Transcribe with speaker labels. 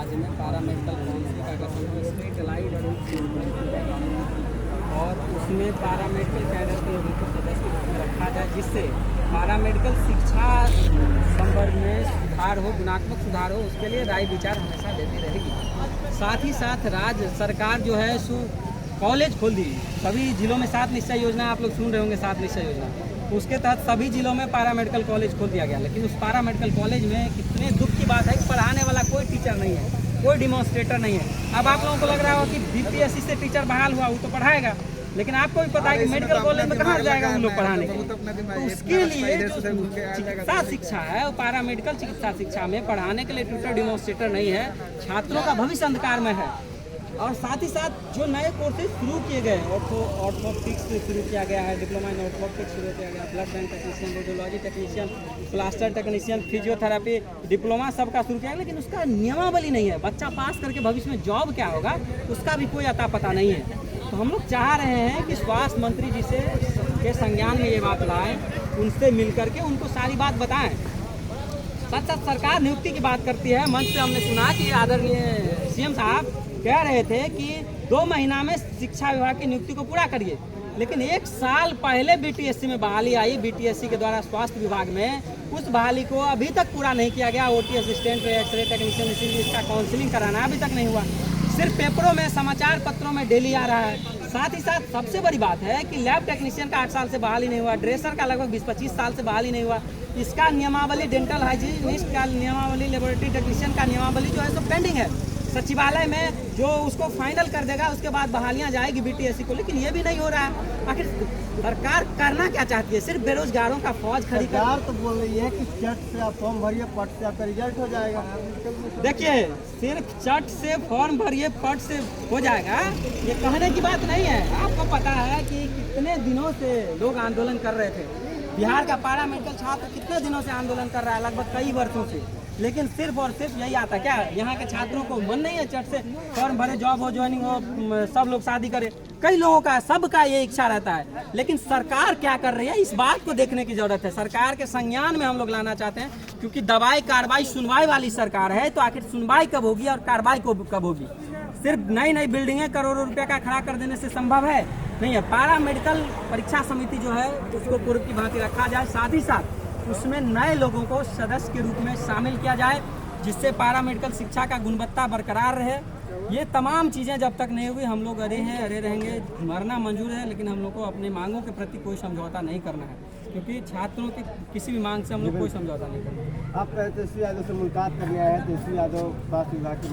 Speaker 1: राज्य में para medical council का गठन हो, स्टेट लाइड और उसमें पैरा मेडिकल कैडर के लोगों को सदस्य रखा जाए, जिससे पैरा मेडिकल शिक्षा संवर्ग में सुधार हो, गुणात्मक सुधार हो, उसके लिए राय विचार हमेशा देती रहेगी। साथ ही साथ राज्य सरकार जो है सो कॉलेज खोल दी, सभी जिलों में 7 निश्चय योजना, आप लोग सुन रहे होंगे 7 निश्चय योजना, उसके तहत सभी जिलों में पैरा मेडिकल कॉलेज खोल दिया गया। लेकिन उस पैरा मेडिकल कॉलेज में कितने दुख की बात है कि पढ़ाने वाला कोई टीचर नहीं है, कोई डिमॉन्स्ट्रेटर नहीं है। अब आप लोगों को लग रहा हो कि बीपीएससी से टीचर बहाल हुआ, वो तो पढ़ाएगा, लेकिन आपको भी पता है कि मेडिकल कॉलेज में कहाँ जाएगा उन लोग पढ़ाने के लिए। तो उसके लिए जो चिकित्सा शिक्षा है, वो पैरा मेडिकल चिकित्सा शिक्षा में पढ़ाने के लिए ट्यूटर डिमॉन्स्ट्रेटर नहीं है, छात्रों का भविष्य अंधकार में है। और साथ ही साथ जो नए कोर्सेज शुरू किए गए, ऑर्थोपेडिक्स शुरू किया गया है, डिप्लोमा इन ऑर्थोपेडिक्स शुरू किया गया, blood bank technician, radiology technician, plaster technician, physiotherapy diploma सबका शुरू किया गया, लेकिन उसका नियमावली नहीं है। बच्चा पास करके भविष्य में जॉब क्या होगा उसका भी कोई अता पता नहीं है। तो हम लोग चाह रहे हैं कि स्वास्थ्य मंत्री जी से के संज्ञान में ये बात लाएं, उनसे मिल करके उनको सारी बात बताएं। साथ साथ सरकार नियुक्ति की बात करती है। मंच से हमने सुना कि आदरणीय सीएम साहब कह रहे थे कि 2 महीना में शिक्षा विभाग की नियुक्ति को पूरा करिए, लेकिन 1 साल पहले बीटीएससी में बहाली आई, बीटीएससी के द्वारा स्वास्थ्य विभाग में, उस बहाली को अभी तक पूरा नहीं किया गया। ओटी असिस्टेंट, एक्सरे टेक्नीशियन, इसीलिए इसका काउंसलिंग कराना अभी तक नहीं हुआ। सिर्फ पेपरों में, समाचार पत्रों में डेली आ रहा है। साथ ही साथ सबसे बड़ी बात है कि लैब टेक्नीशियन का 8 साल से बहाली नहीं हुआ, ड्रेसर का लगभग 20-25 साल से बहाली नहीं हुआ। इसका नियमावली, डेंटल हाइजीनिस्ट का नियमावली, लेबोरेटरी टेक्नीशियन का नियमावली जो है सो पेंडिंग है सचिवालय में, जो उसको फाइनल कर देगा उसके बाद बहालियां जाएगी बीटीएससी को, लेकिन ये भी नहीं हो रहा है। आखिर सरकार करना क्या चाहती है? सिर्फ बेरोजगारों का फौज खड़ी कर
Speaker 2: तो बोल रही है कि चट से आप फॉर्म भरिए, पट से आपका रिजल्ट हो जाएगा।
Speaker 1: देखिए, सिर्फ चट से फॉर्म भरिए, पट से हो जाएगा, ये कहने की बात नहीं है। आपको पता है कि कितने दिनों से लोग आंदोलन कर रहे थे। बिहार का पैरा मेडिकल छात्र कितने दिनों से आंदोलन कर रहा है, लगभग कई वर्षों से, लेकिन सिर्फ और सिर्फ यही आता क्या, यहाँ के छात्रों को मन नहीं है चट से फॉर्म भरे, जॉब हो, ज्वाइनिंग हो, सब लोग शादी करें। कई लोगों का, सबका ये इच्छा रहता है, लेकिन सरकार क्या कर रही है इस बात को देखने की जरूरत है। सरकार के संज्ञान में हम लोग लाना चाहते हैं, क्योंकि दवाई कार्रवाई सुनवाई वाली सरकार है, तो आखिर सुनवाई कब होगी और कार्रवाई कब होगी? सिर्फ नई बिल्डिंगें करोड़ों रुपये का खड़ा कर देने से संभव है नहीं है। पैरा मेडिकल परीक्षा समिति जो है उसको पूर्व की भांति रखा जाए, साथ ही साथ उसमें नए लोगों को सदस्य के रूप में शामिल किया जाए, जिससे पैरा मेडिकल शिक्षा का गुणवत्ता बरकरार रहे। ये तमाम चीज़ें जब तक नहीं हुई हम लोग अरे रहेंगे। मरना मंजूर है, लेकिन हम लोग को अपनी मांगों के प्रति कोई समझौता नहीं करना है, क्योंकि छात्रों की किसी भी मांग से हम लोग कोई समझौता नहीं करना है।
Speaker 2: आप तेजस्वी यादव से मुलाकात करने आए हैं। तेजस्वी यादव स्वास्थ्य विभाग के